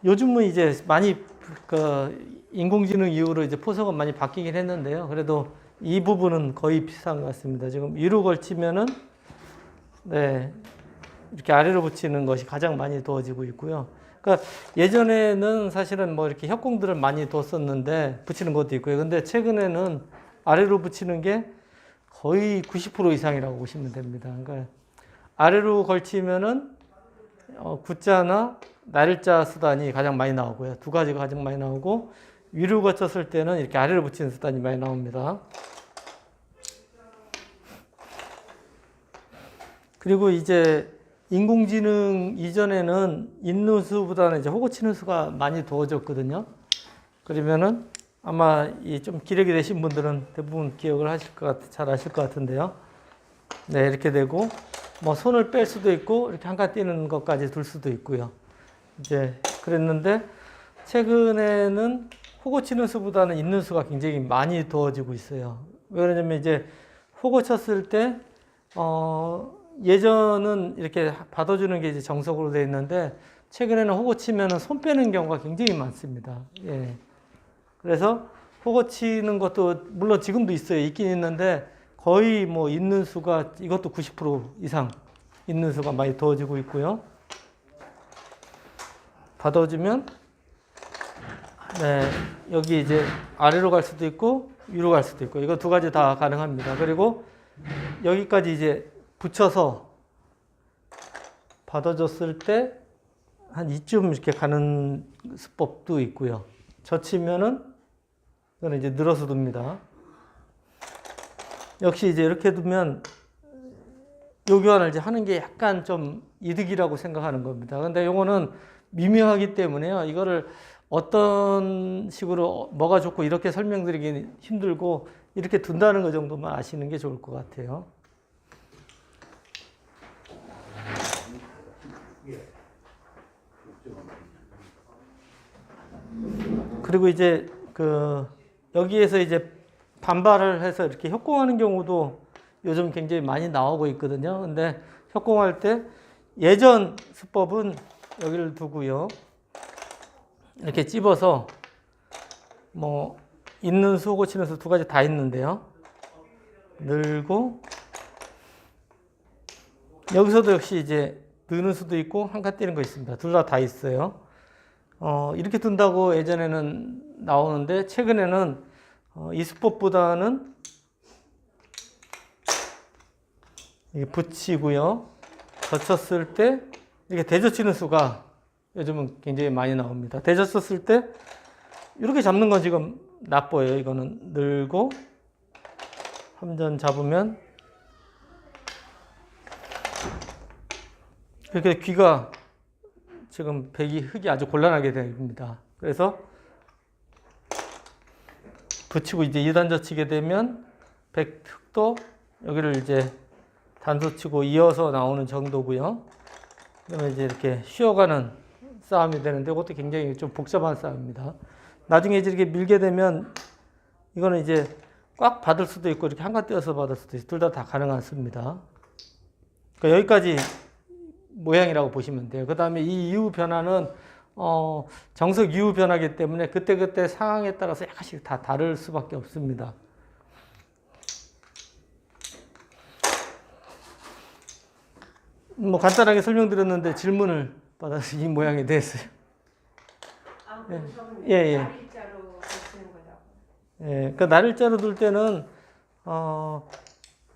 요즘은 이제 많이 인공지능 이후로 이제 포석은 많이 바뀌긴 했는데요. 그래도 이 부분은 거의 비슷한 것 같습니다. 지금 위로 걸치면은 네, 이렇게 아래로 붙이는 것이 가장 많이 두어지고 있고요. 그러니까 예전에는 사실은 뭐 이렇게 협공들을 많이 뒀었는데 붙이는 것도 있고요. 근데 최근에는 아래로 붙이는 게 거의 90% 이상이라고 보시면 됩니다. 그러니까 아래로 걸치면은 구자나 날일자 수단이 가장 많이 나오고요. 두 가지가 가장 많이 나오고 위로 거쳤을 때는 이렇게 아래로 붙이는 수단이 많이 나옵니다. 그리고 이제 인공지능 이전에는 있는 수보다는 이제 호구 치는 수가 많이 두어졌거든요. 그러면은 아마 이 좀 기력이 되신 분들은 대부분 기억을 하실 잘 아실 것 같은데요. 네, 이렇게 되고 뭐 손을 뺄 수도 있고 이렇게 한가 뛰는 것까지 둘 수도 있고요. 이제 그랬는데 최근에는 호구 치는 수보다는 있는 수가 굉장히 많이 두어지고 있어요. 왜 그러냐면 이제 호구 쳤을 때 예전은 이렇게 받아주는 게 이제 정석으로 되어 있는데 최근에는 호구 치면은 손 빼는 경우가 굉장히 많습니다. 예. 그래서 호구 치는 것도 물론 지금도 있어요. 있긴 있는데 거의 뭐 있는 수가 이것도 90% 이상 있는 수가 많이 두어지고 있고요. 받아주면 네, 여기 이제 아래로 갈 수도 있고 위로 갈 수도 있고 이거 두 가지 다 가능합니다. 그리고 여기까지 이제 붙여서 받아줬을 때 한 이쯤 이렇게 가는 수법도 있고요. 젖히면은 이거는 이제 늘어서 둡니다. 역시 이제 이렇게 두면 요 교환을 이제 하는 게 약간 좀 이득이라고 생각하는 겁니다. 근데 요거는 미묘하기 때문에요. 이거를 어떤 식으로 뭐가 좋고 이렇게 설명드리기 힘들고 이렇게 둔다는 것 정도만 아시는 게 좋을 것 같아요. 그리고 이제 여기에서 이제 반발을 해서 이렇게 협공하는 경우도 요즘 굉장히 많이 나오고 있거든요. 근데 협공할 때 예전 수법은 여기를 두고요. 이렇게 찝어서 뭐 있는 수, 고치는 수 두 가지 다 있는데요. 늘고 여기서도 역시 이제 느는 수도 있고 한칸 띄는 거 있습니다. 둘 다 있어요. 이렇게 둔다고 예전에는 나오는데 최근에는 이 수법보다는 이게 붙이고요. 젖혔을 때 이렇게 대젖히는 수가 요즘은 굉장히 많이 나옵니다. 대젖혔을 때 이렇게 잡는 건 지금 나빠요. 이거는 늘고 함전 잡으면 이렇게 귀가 지금 흙이 아주 곤란하게 됩니다. 그래서 붙이고 이제 2단 젖히게 되면 흙도 여기를 이제 단소 치고 이어서 나오는 정도고요. 그러면 이제 이렇게 쉬어가는 싸움이 되는데 그것도 굉장히 좀 복잡한 싸움입니다. 나중에 이제 이렇게 밀게 되면 이거는 이제 꽉 받을 수도 있고 이렇게 한가 띄어서 받을 수도 있고 둘 다 가능한 수입니다. 그러니까 여기까지 모양이라고 보시면 돼요. 그 다음에 이 이후 변화는 정석 이후 변화이기 때문에 그때그때 상황에 따라서 약간씩 다 다를 수밖에 없습니다. 뭐 간단하게 설명드렸는데 질문을 받아서 이 모양이 됐어요. 예, 예. 날일자로 쓰는 거죠. 예, 그러니까 날일자로 둘 때는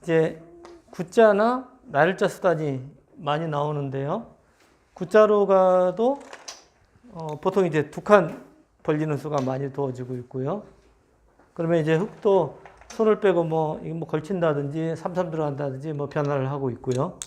이제 구자나 날일자 수단이 많이 나오는데요. 구자로 가도 보통 이제 두 칸 벌리는 수가 많이 두어지고 있고요. 그러면 이제 흙도 손을 빼고 뭐 걸친다든지 삼삼 들어간다든지 뭐 변화를 하고 있고요.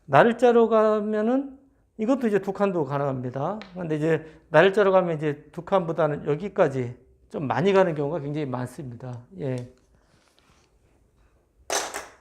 날일자로 가면은 이것도 이제 두 칸도 가능합니다. 근데 이제 날일자로 가면 이제 두 칸보다는 여기까지 좀 많이 가는 경우가 굉장히 많습니다. 예.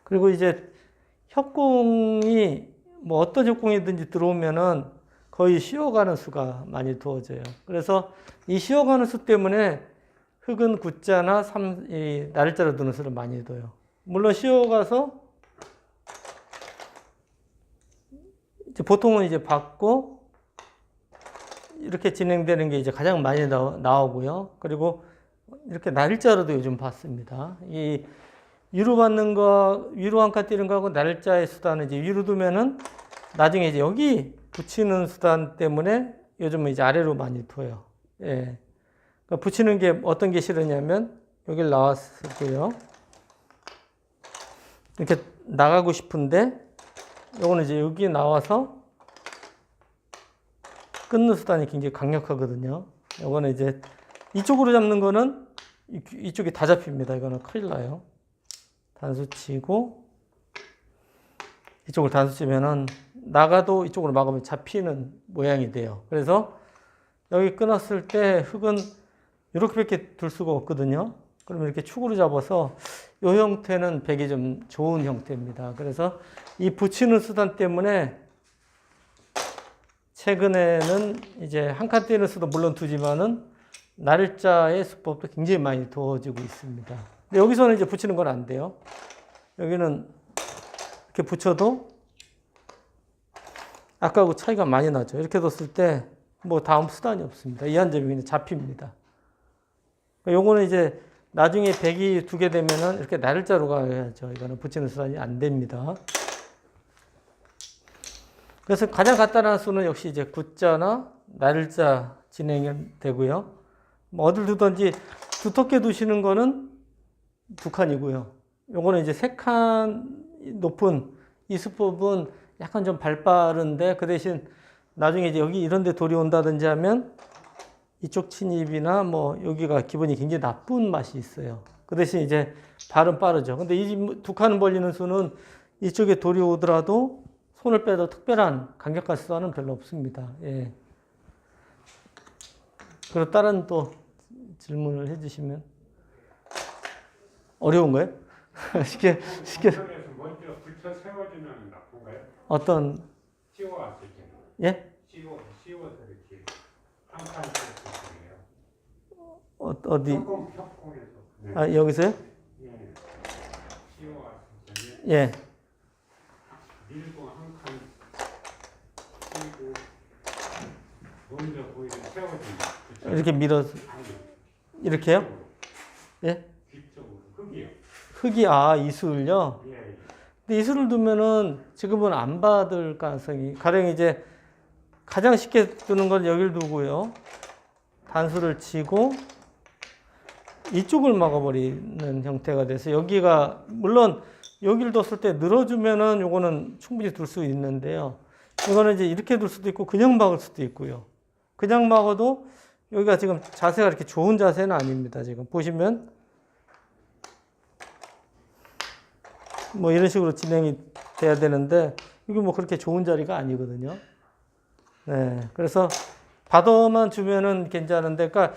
그리고 이제 협공이 뭐 어떤 협공이든지 들어오면은 거의 쉬어가는 수가 많이 두어져요. 그래서 이 쉬어가는 수 때문에 흙은 구자나 날일자로 두는 수를 많이 둬요. 물론 쉬어가서 이제 보통은 이제 받고 이렇게 진행되는 게 이제 가장 많이 나오고요. 그리고 이렇게 날짜로도 요즘 봤습니다. 이 위로 받는 거, 위로 한 칸 띄는 거하고 날짜의 수단은 이제 위로 두면은 나중에 이제 여기 붙이는 수단 때문에 요즘은 이제 아래로 많이 둬요. 예. 그러니까 붙이는 게 어떤 게 싫으냐면 여기를 나왔고요. 이렇게 나가고 싶은데 요거는 이제 여기 나와서 끊는 수단이 굉장히 강력하거든요. 요거는 이제 이쪽으로 잡는 거는 이쪽이 다 잡힙니다. 이거는 큰일 나요. 단수 치고 이쪽을 단수 치면은 나가도 이쪽으로 막으면 잡히는 모양이 돼요. 그래서 여기 끊었을 때 흙은 이렇게밖에 둘 수가 없거든요. 그러면 이렇게 축으로 잡아서 이 형태는 백이 좀 좋은 형태입니다. 그래서 이 붙이는 수단 때문에 최근에는 이제 한 칸 띄는 수도 물론 두지만은 날짜의 수법도 굉장히 많이 두어지고 있습니다. 근데 여기서는 이제 붙이는 건 안 돼요. 여기는 이렇게 붙여도 아까하고 차이가 많이 나죠. 이렇게 뒀을 때 뭐 다음 수단이 없습니다. 이 한 점이 그냥 잡힙니다. 요거는 이제 나중에 백이 두게 되면은 이렇게 날짜로 가야죠. 이거는 붙이는 수단이 안 됩니다. 그래서 가장 간단한 수는 역시 이제 구자나 날짜 진행이 되고요. 뭐 어딜 두든지 두텁게 두시는 거는 두 칸이고요. 요거는 이제 세 칸 높은 이 수법은 약간 좀 발빠른데 그 대신 나중에 이제 여기 이런 데 돌이 온다든지 하면 이쪽 침입이나 뭐 여기가 기분이 굉장히 나쁜 맛이 있어요. 그 대신 이제 발은 빠르죠. 근데 이 두 칸 벌리는 수는 이쪽에 돌이 오더라도 손을 빼도 특별한 강력한 수단은 별로 없습니다. 예. 그리고 다른 또 질문을 해주시면 어려운가요? 쉽게 먼저 붙여 세워주면 나쁜가요? 어떤 씌워왔을 때. 예? 씌워서 이렇게 한 칸씩 붙여요. 어디? 협공해서. 네. 아 여기서요? 예. 씌워왔을 때. 예. 밀고 한 칸 씌고 먼저 보이는 세워주면. 이렇게 밀어서 이렇게요? 예? 뒤쪽으로 흙이요. 흙이 이술요? 예. 근데 이술을 두면은 지금은 안 받을 가능성이 가령 이제 가장 쉽게 두는 건 여기를 두고요. 단수를 치고 이쪽을 막아버리는 형태가 돼서 여기가 물론 여기를 뒀을 때 늘어주면은 요거는 충분히 둘 수 있는데요. 이거는 이제 이렇게 둘 수도 있고 그냥 막을 수도 있고요. 그냥 막아도 여기가 지금 자세가 이렇게 좋은 자세는 아닙니다. 지금 보시면 뭐 이런 식으로 진행이 돼야 되는데 이게 뭐 그렇게 좋은 자리가 아니거든요. 네, 그래서 받아만 주면은 괜찮은데, 그러니까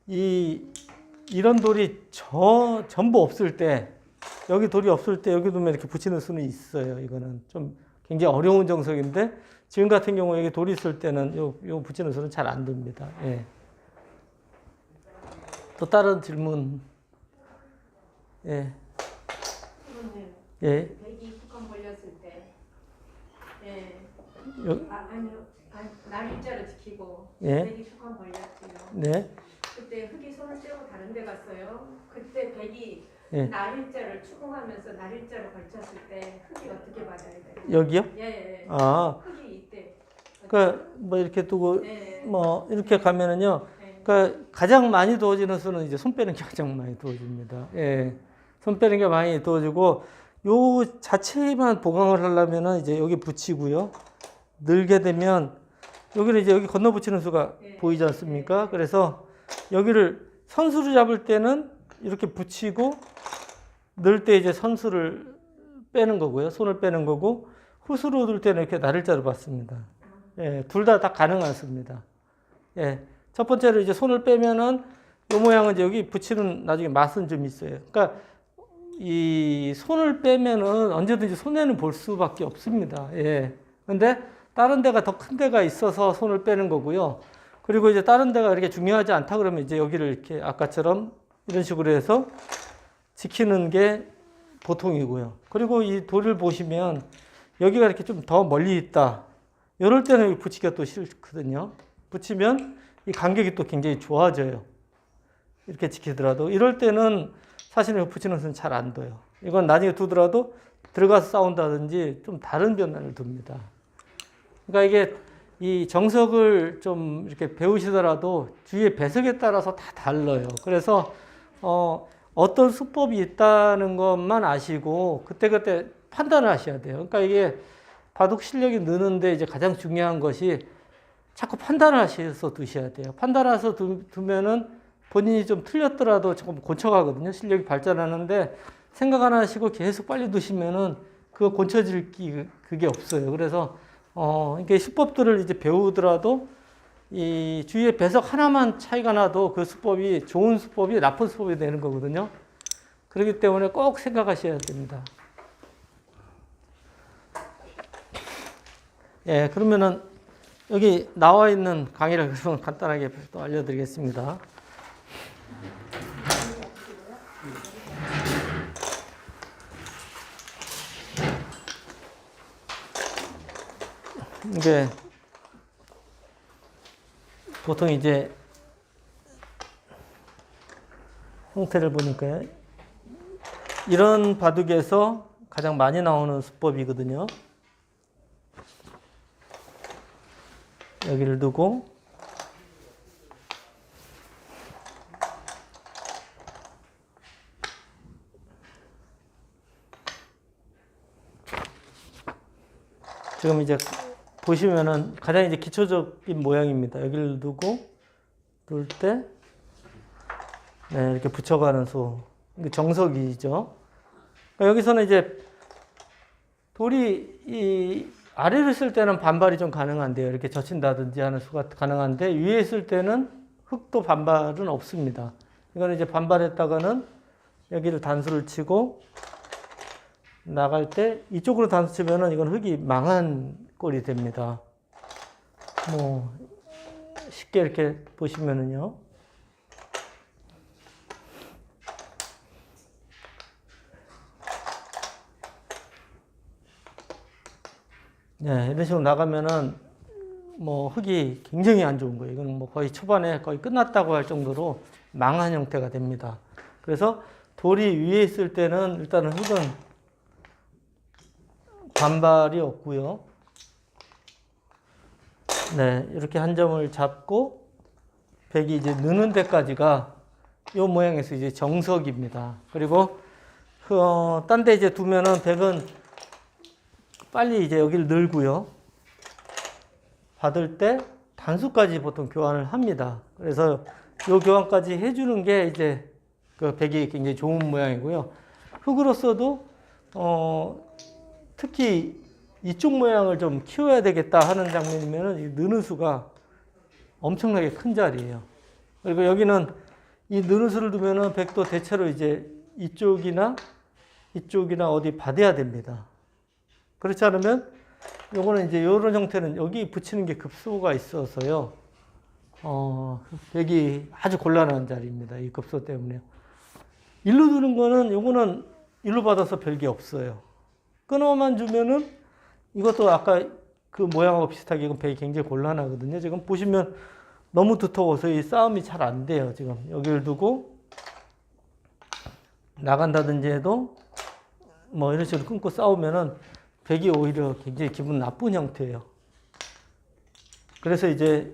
이런 돌이 전부 없을 때, 여기 돌이 없을 때 여기 두면 이렇게 붙이는 수는 있어요. 이거는 좀 굉장히 어려운 정석인데 지금 같은 경우 여기 돌이 있을 때는 요 붙이는 수는 잘 안 됩니다. 예. 또 다른 질문. 예. 선생님, 예. 백이 뚜껑 걸렸을 때, 예, 요, 아니요, 날일자를 지키고 예. 백이 뚜껑 걸렸지요. 네. 그때 흙이 손을 떼고 다른 데 갔어요. 그때 백이 예. 날일자를 추궁하면서 날일자로 걸쳤을 때 흙이 어떻게 맞아야 돼요? 여기요? 예, 예. 흙이 이때. 그러니까 뭐 이렇게 두고 예. 뭐 이렇게 가면은요. 예. 그러니까 가장 많이 두어지는 수는 이제 손 빼는 게 가장 많이 두어집니다. 예. 손 빼는 게 많이 두어지고 요 자체만 보강을 하려면은 이제 여기 붙이고요. 늘게 되면 여기는 이제 여기 건너 붙이는 수가 보이지 않습니까? 그래서 여기를 선수를 잡을 때는 이렇게 붙이고 넣을 때 이제 선수를 빼는 거고요. 손을 빼는 거고 후수로 넣을 때는 이렇게 날일자로 받습니다. 예, 둘 다 가능하습니다. 예, 첫 번째로 이제 손을 빼면은 이 모양은 이제 여기 붙이는 나중에 맛은 좀 있어요. 그러니까 이 손을 빼면은 언제든지 손해는 볼 수밖에 없습니다. 예. 근데 다른 데가 더 큰 데가 있어서 손을 빼는 거고요. 그리고 이제 다른 데가 그렇게 중요하지 않다 그러면 이제 여기를 이렇게 아까처럼 이런 식으로 해서 지키는 게 보통이고요. 그리고 이 돌을 보시면 여기가 이렇게 좀 더 멀리 있다. 이럴 때는 여기 붙이기가 또 싫거든요. 붙이면 이 간격이 또 굉장히 좋아져요. 이렇게 지키더라도 이럴 때는 사실은 붙이는 수는 잘 안 둬요. 이건 나중에 두더라도 들어가서 싸운다든지 좀 다른 변화를 둡니다. 그러니까 이게 이 정석을 좀 이렇게 배우시더라도 주위의 배석에 따라서 다 달라요. 그래서 어떤 수법이 있다는 것만 아시고 그때그때 판단을 하셔야 돼요. 그러니까 이게 바둑 실력이 느는데 이제 가장 중요한 것이 자꾸 판단을 하셔서 두셔야 돼요. 판단해서 두면은 본인이 좀 틀렸더라도 조금 고쳐가거든요. 실력이 발전하는데 생각 안 하시고 계속 빨리 두시면은 그거 고쳐질 그게 없어요. 그래서 이게 수법들을 이제 배우더라도 이 주위의 배석 하나만 차이가 나도 그 수법이 좋은 수법이 나쁜 수법이 되는 거거든요. 그렇기 때문에 꼭 생각하셔야 됩니다. 예, 그러면은 여기 나와 있는 강의를 간단하게 또 알려드리겠습니다. 이게 보통 이제 형태를 보니까 이런 바둑에서 가장 많이 나오는 수법이거든요. 여기를 두고 지금 이제 보시면은 가장 이제 기초적인 모양입니다. 여기를 두고 둘 때 네, 이렇게 붙여가는 수. 이게 정석이죠. 그러니까 여기서는 이제 돌이 이 아래를 쓸 때는 반발이 좀 가능한데요. 이렇게 젖힌다든지 하는 수가 가능한데 위에 쓸 때는 흙도 반발은 없습니다. 이거는 이제 반발했다가는 여기를 단수를 치고 나갈 때 이쪽으로 단수 치면은 이건 흙이 망한 꼴이 됩니다. 뭐 쉽게 이렇게 보시면은요. 네, 이런 식으로 나가면은 뭐 흙이 굉장히 안 좋은 거예요. 이건 뭐 거의 초반에 거의 끝났다고 할 정도로 망한 형태가 됩니다. 그래서 돌이 위에 있을 때는 일단은 흙은 반발이 없고요. 네, 이렇게 한 점을 잡고 백이 이제 느는 데까지가 이 모양에서 이제 정석입니다. 그리고 딴 데 이제 두면은 백은 빨리 이제 여기를 늘고요. 받을 때 단수까지 보통 교환을 합니다. 그래서 이 교환까지 해주는 게 이제 그 백이 굉장히 좋은 모양이고요. 흙으로서도 특히 이쪽 모양을 좀 키워야 되겠다 하는 장면이면은 이 느는 수가 엄청나게 큰 자리예요. 그리고 여기는 이 느는 수를 두면은 백도 대체로 이제 이쪽이나 어디 받아야 됩니다. 그렇지 않으면 요거는 이제 이런 형태는 여기 붙이는 게 급소가 있어서요. 백이 아주 곤란한 자리입니다. 이 급소 때문에요. 일로 두는 거는 요거는 일로 받아서 별게 없어요. 끊어만 주면은 이것도 아까 그 모양하고 비슷하게 이건 백이 굉장히 곤란하거든요. 지금 보시면 너무 두터워서 이 싸움이 잘 안 돼요. 지금 여기를 두고 나간다든지 해도 뭐 이런 식으로 끊고 싸우면은 백이 오히려 굉장히 기분 나쁜 형태예요. 그래서 이제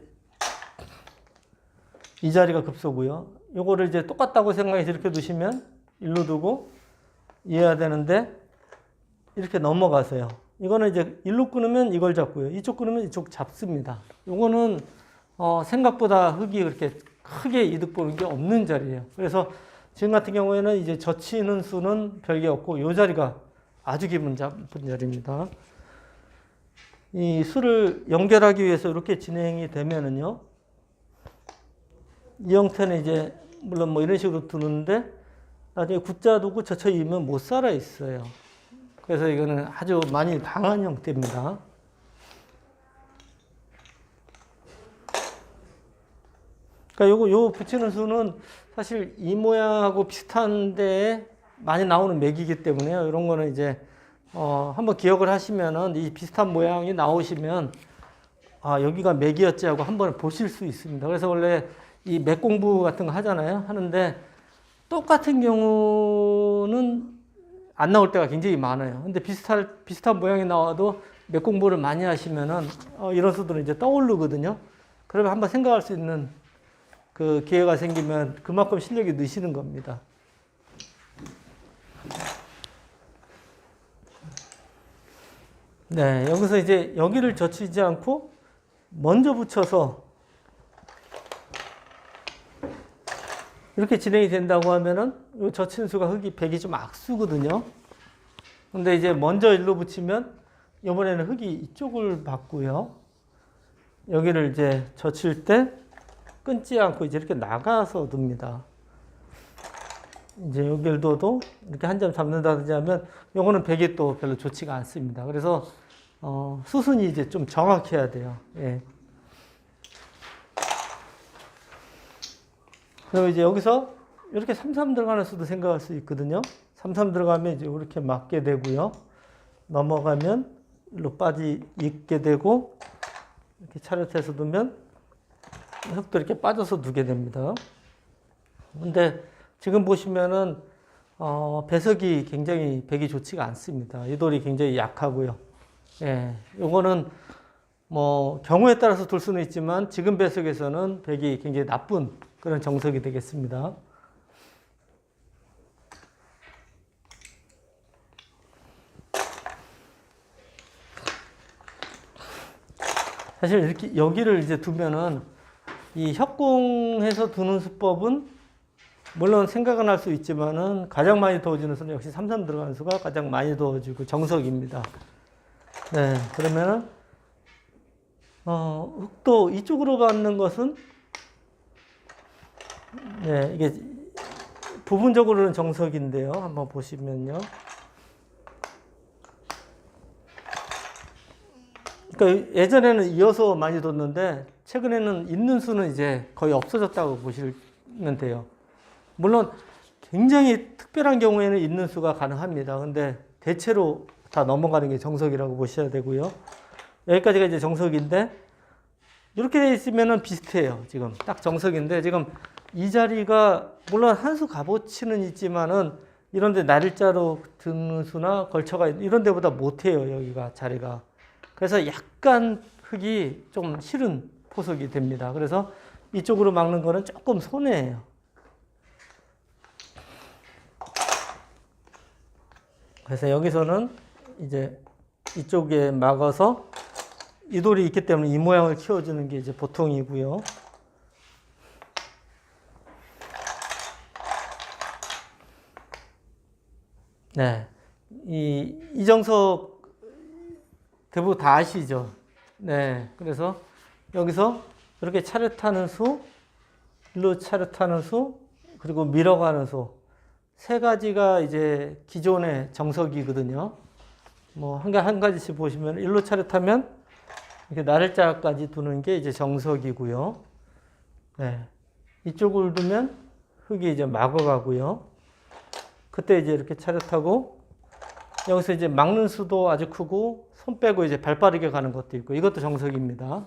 이 자리가 급소고요. 요거를 이제 똑같다고 생각해서 이렇게 두시면 일로 두고 이해해야 되는데 이렇게 넘어가세요. 이거는 이제 일로 끊으면 이걸 잡고요. 이쪽 끊으면 이쪽 잡습니다. 요거는 생각보다 흙이 그렇게 크게 이득 보는 게 없는 자리예요. 그래서 지금 같은 경우에는 이제 젖히는 수는 별게 없고 요 자리가 아주 기분 나쁜 자리입니다. 이 수를 연결하기 위해서 이렇게 진행이 되면은요. 이 형태는 이제 물론 뭐 이런 식으로 두는데 나중에 굳자 두고 젖혀 이면 못 살아 있어요. 그래서 이거는 아주 많이 강한 형태입니다. 그러니까 요 붙이는 수는 사실 이 모양하고 비슷한데 많이 나오는 맥이기 때문에요. 이런 거는 이제 한번 기억을 하시면은 이 비슷한 모양이 나오시면 아, 여기가 맥이었지 하고 한번 보실 수 있습니다. 그래서 원래 이 맥 공부 같은 거 하잖아요. 하는데 똑같은 경우는 안 나올 때가 굉장히 많아요. 근데 비슷한 모양이 나와도 맥 공부를 많이 하시면은 이런 수들은 이제 떠오르거든요. 그러면 한번 생각할 수 있는 그 기회가 생기면 그만큼 실력이 느시는 겁니다. 네, 여기서 이제 여기를 젖히지 않고 먼저 붙여서 이렇게 진행이 된다고 하면은 이 젖힌 수가 흙이 100이 좀 악수거든요. 근데 이제 먼저 일로 붙이면 이번에는 흙이 이쪽을 받고요. 여기를 이제 젖힐 때 끊지 않고 이제 이렇게 나가서 둡니다. 이제 여기를 둬도 이렇게 한 점 잡는다든지 하면 요거는 100이 또 별로 좋지가 않습니다. 그래서 수순이 이제 좀 정확해야 돼요. 예. 그리고 이제 여기서 이렇게 33 들어가는 수도 생각할 수 있거든요. 33 들어가면 이제 이렇게 맞게 되고요. 넘어가면 일로 있게 되고 이렇게 차렷해서 두면 흙도 이렇게 빠져서 두게 됩니다. 근데 지금 보시면은 배석이 굉장히 백이 좋지가 않습니다. 이 돌이 굉장히 약하고요. 예, 요거는 뭐 경우에 따라서 둘 수는 있지만 지금 배석에서는 백이 굉장히 나쁜 그런 정석이 되겠습니다. 사실 이렇게 여기를 이제 두면은 이 협공해서 두는 수법은 물론 생각은 할 수 있지만은 가장 많이 도와주는 수는 역시 33 들어가는 수가 가장 많이 도와주고 정석입니다. 네, 그러면은 흙도 이쪽으로 받는 것은 네, 이게 부분적으로는 정석인데요. 한번 보시면요. 그러니까 예전에는 이어서 많이 뒀는데 최근에는 있는 수는 이제 거의 없어졌다고 보시면 돼요. 물론 굉장히 특별한 경우에는 있는 수가 가능합니다. 근데 대체로 다 넘어가는 게 정석이라고 보셔야 되고요. 여기까지가 이제 정석인데 이렇게 돼 있으면은 비슷해요. 지금 딱 정석인데 지금 이 자리가 물론 한 수 값어치는 있지만은 이런데 날일자로 드는 수나 걸쳐가 이런 데보다 못해요. 여기가 자리가. 그래서 약간 흙이 좀 싫은 포석이 됩니다. 그래서 이쪽으로 막는 거는 조금 손해예요. 그래서 여기서는 이제 이쪽에 막아서 이 돌이 있기 때문에 이 모양을 키워주는 게 이제 보통이고요. 네. 이 정석 대부분 다 아시죠? 네. 그래서 여기서 이렇게 차렷하는 수, 일로 차렷하는 수, 그리고 밀어가는 수. 세 가지가 이제 기존의 정석이거든요. 뭐, 한 가지씩 보시면, 일로 차렷하면, 이렇게 나를자까지 두는 게 이제 정석이고요. 네. 이쪽을 두면 흙이 이제 막아가고요. 그때 이제 이렇게 차렷하고, 여기서 이제 막는 수도 아주 크고, 손 빼고 이제 발 빠르게 가는 것도 있고, 이것도 정석입니다.